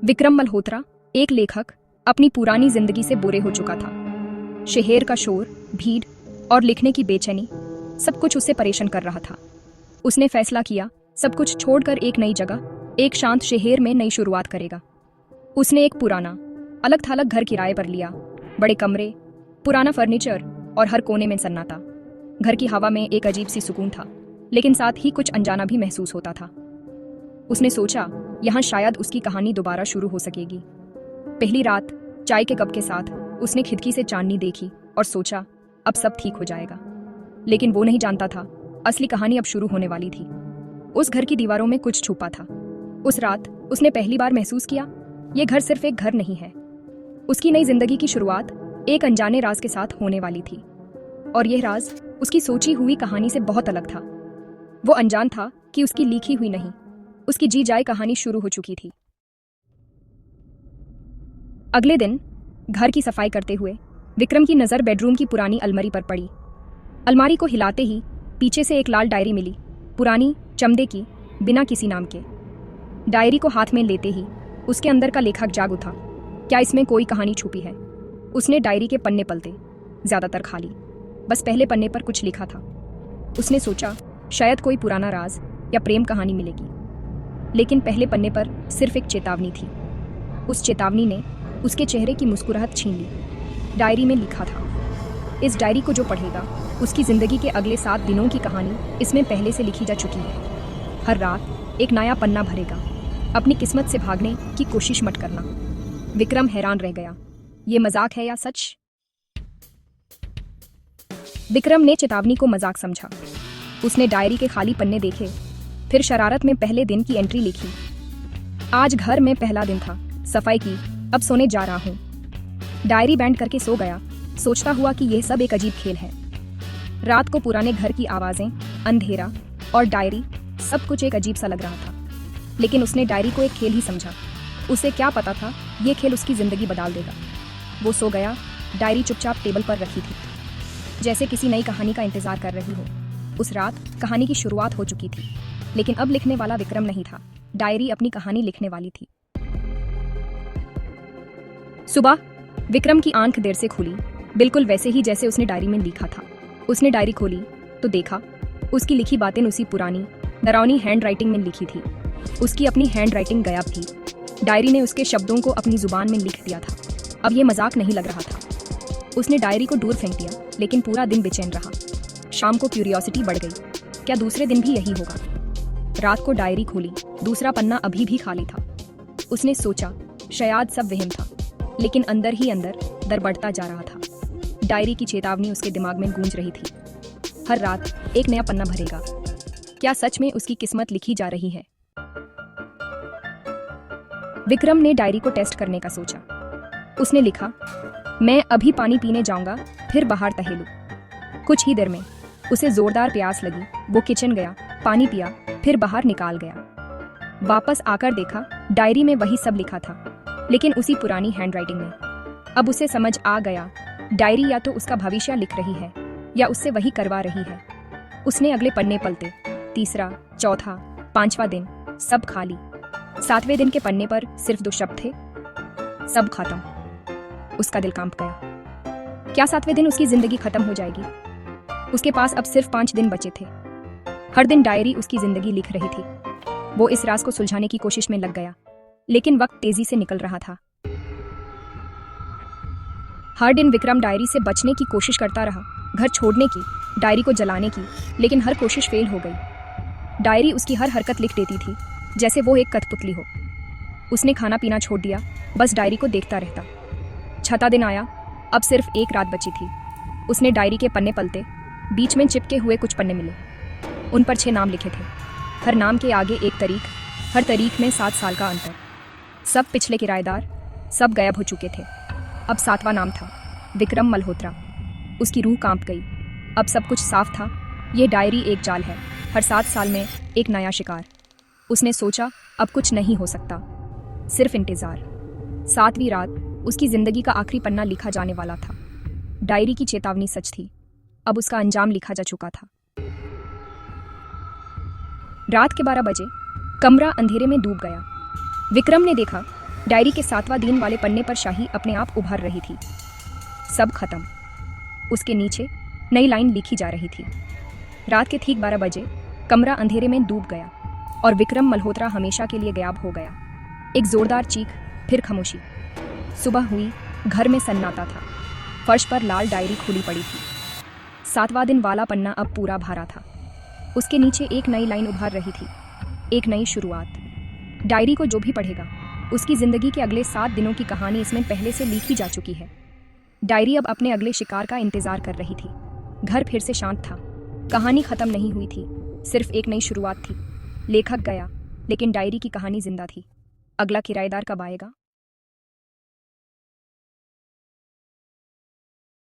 विक्रम मल्होत्रा, एक लेखक, अपनी पुरानी जिंदगी से बुरे हो चुका था। शहर का शोर, भीड़ और लिखने की बेचैनी सब कुछ उसे परेशान कर रहा था। उसने फैसला किया सब कुछ छोड़कर एक नई जगह, एक शांत शहर में नई शुरुआत करेगा। उसने एक पुराना, अलग थलग घर किराए पर लिया। बड़े कमरे, पुराना फर्नीचर और हर कोने में सन्नाटा। घर की हवा में एक अजीब सी सुकून था, लेकिन साथ ही कुछ अनजाना भी महसूस होता था। उसने सोचा यहाँ शायद उसकी कहानी दोबारा शुरू हो सकेगी। पहली रात चाय के कप के साथ उसने खिड़की से चांदनी देखी और सोचा अब सब ठीक हो जाएगा। लेकिन वो नहीं जानता था असली कहानी अब शुरू होने वाली थी। उस घर की दीवारों में कुछ छुपा था। उस रात उसने पहली बार महसूस किया ये घर सिर्फ एक घर नहीं है। उसकी नई जिंदगी की शुरुआत एक अनजाने राज के साथ होने वाली थी, और यह राज उसकी सोची हुई कहानी से बहुत अलग था। वो अनजान था कि उसकी लिखी हुई नहीं, उसकी जी जाए कहानी शुरू हो चुकी थी। अगले दिन घर की सफाई करते हुए विक्रम की नज़र बेडरूम की पुरानी अलमारी पर पड़ी। अलमारी को हिलाते ही पीछे से एक लाल डायरी मिली, पुरानी, चमड़े की, बिना किसी नाम के। डायरी को हाथ में लेते ही उसके अंदर का लेखक जाग उठा। क्या इसमें कोई कहानी छुपी है? उसने डायरी के पन्ने पलटे, ज्यादातर खाली। बस पहले पन्ने पर कुछ लिखा था। उसने सोचा शायद कोई पुराना राज या प्रेम कहानी मिलेगी, लेकिन पहले पन्ने पर सिर्फ एक चेतावनी थी। उस चेतावनी ने उसके चेहरे की मुस्कुराहट छीन ली। डायरी में लिखा था, इस डायरी को जो पढ़ेगा उसकी जिंदगी के अगले 7 दिनों की कहानी इसमें पहले से लिखी जा चुकी है। हर रात एक नया पन्ना भरेगा। अपनी किस्मत से भागने की कोशिश मत करना। विक्रम हैरान रह गया, ये मजाक है या सच? विक्रम ने चेतावनी को मजाक समझा। उसने डायरी के खाली पन्ने देखे, फिर शरारत में पहले दिन की एंट्री लिखी। आज घर में पहला दिन था, सफाई की, अब सोने जा रहा हूँ। डायरी बैंड करके सो गया, सोचता हुआ कि यह सब एक अजीब खेल है। रात को पुराने घर की आवाजें, अंधेरा और डायरी, सब कुछ एक अजीब सा लग रहा था। लेकिन उसने डायरी को एक खेल ही समझा। उसे क्या पता था ये खेल उसकी जिंदगी बदल देगा। वो सो गया, डायरी चुपचाप टेबल पर रखी थी, जैसे किसी नई कहानी का इंतजार कर रही हो। उस रात कहानी की शुरुआत हो चुकी थी, लेकिन अब लिखने वाला विक्रम नहीं था, डायरी अपनी कहानी लिखने वाली थी। सुबह विक्रम की आंख देर से खुली, बिल्कुल वैसे ही जैसे उसने डायरी में लिखा था। उसने डायरी खोली तो देखा उसकी लिखी बातें उसी पुरानी, डरावनी हैंड राइटिंग में लिखी थी। उसकी अपनी हैंड राइटिंग गायब थी। डायरी ने उसके शब्दों को अपनी जुबान में लिख दिया था। अब ये मजाक नहीं लग रहा था। उसने डायरी को दूर फेंक दिया, लेकिन पूरा दिन बेचैन रहा। शाम को क्यूरियोसिटी बढ़ गई, क्या दूसरे दिन भी यही होगा? रात को डायरी खोली, दूसरा पन्ना अभी भी खाली था। उसने सोचा शायद सब वहम था, लेकिन अंदर ही अंदर डर बढ़ता जा रहा था। डायरी की चेतावनी उसके दिमाग में गूंज रही थी, हर रात एक नया पन्ना भरेगा। क्या सच में उसकी किस्मत लिखी जा रही है? विक्रम ने डायरी को टेस्ट करने का सोचा। उसने लिखा, मैं अभी पानी पीने जाऊंगा, फिर बाहर टहलूं। कुछ ही देर में उसे जोरदार प्यास लगी। वो किचन गया, पानी पिया, फिर बाहर निकाल गया। वापस आकर देखा डायरी में वही सब लिखा था, लेकिन उसी पुरानी हैंडराइटिंग में। अब उसे समझ आ गया, डायरी या तो उसका भविष्य लिख रही है या उससे वही करवा रही है। उसने अगले पन्ने पलटे, तीसरा, चौथा, 5वां दिन, सब खाली। 7वें दिन के पन्ने पर सिर्फ 2 शब्द थे, सब खत्म। उसका दिल कांप गया। क्या 7वें दिन उसकी जिंदगी खत्म हो जाएगी? उसके पास अब सिर्फ 5 दिन बचे थे। हर दिन डायरी उसकी जिंदगी लिख रही थी। वो इस राज को सुलझाने की कोशिश में लग गया, लेकिन वक्त तेजी से निकल रहा था। हर दिन विक्रम डायरी से बचने की कोशिश करता रहा, घर छोड़ने की, डायरी को जलाने की, लेकिन हर कोशिश फेल हो गई। डायरी उसकी हर हरकत लिख देती थी, जैसे वो एक कठपुतली हो। उसने खाना पीना छोड़ दिया, बस डायरी को देखता रहता। 6वां दिन आया, अब सिर्फ एक रात बची थी। उसने डायरी के पन्ने पलटे, बीच में चिपके हुए कुछ पन्ने मिले। उन पर 6 नाम लिखे थे, हर नाम के आगे एक तारीख, हर तारीख में 7 साल का अंतर। सब पिछले किराएदार, सब गायब हो चुके थे। अब 7वां नाम था, विक्रम मल्होत्रा। उसकी रूह कांप गई। अब सब कुछ साफ था, ये डायरी एक जाल है, हर 7 साल में एक नया शिकार। उसने सोचा अब कुछ नहीं हो सकता, सिर्फ इंतजार। 7वीं रात उसकी जिंदगी का आखिरी पन्ना लिखा जाने वाला था। डायरी की चेतावनी सच थी, अब उसका अंजाम लिखा जा चुका था। रात के 12 बजे कमरा अंधेरे में डूब गया। विक्रम ने देखा डायरी के 7वां दिन वाले पन्ने पर शाही अपने आप उभर रही थी। सब खत्म। उसके नीचे नई लाइन लिखी जा रही थी। रात के ठीक 12 बजे कमरा अंधेरे में डूब गया और विक्रम मल्होत्रा हमेशा के लिए गायब हो गया। एक जोरदार चीख, फिर खामोशी। सुबह हुई, घर में सन्नाटा था। फर्श पर लाल डायरी खुली पड़ी थी। 7वां दिन वाला पन्ना अब पूरा भरा था। उसके नीचे एक नई लाइन उभर रही थी, एक नई शुरुआत। डायरी को जो भी पढ़ेगा, उसकी जिंदगी के अगले 7 दिनों की कहानी इसमें पहले से लिखी जा चुकी है। डायरी अब अपने अगले शिकार का इंतजार कर रही थी। घर फिर से शांत था। कहानी खत्म नहीं हुई थी, सिर्फ एक नई शुरुआत थी। लेखक गया, लेकिन डायरी की कहानी जिंदा थी। अगला किराएदार कब आएगा?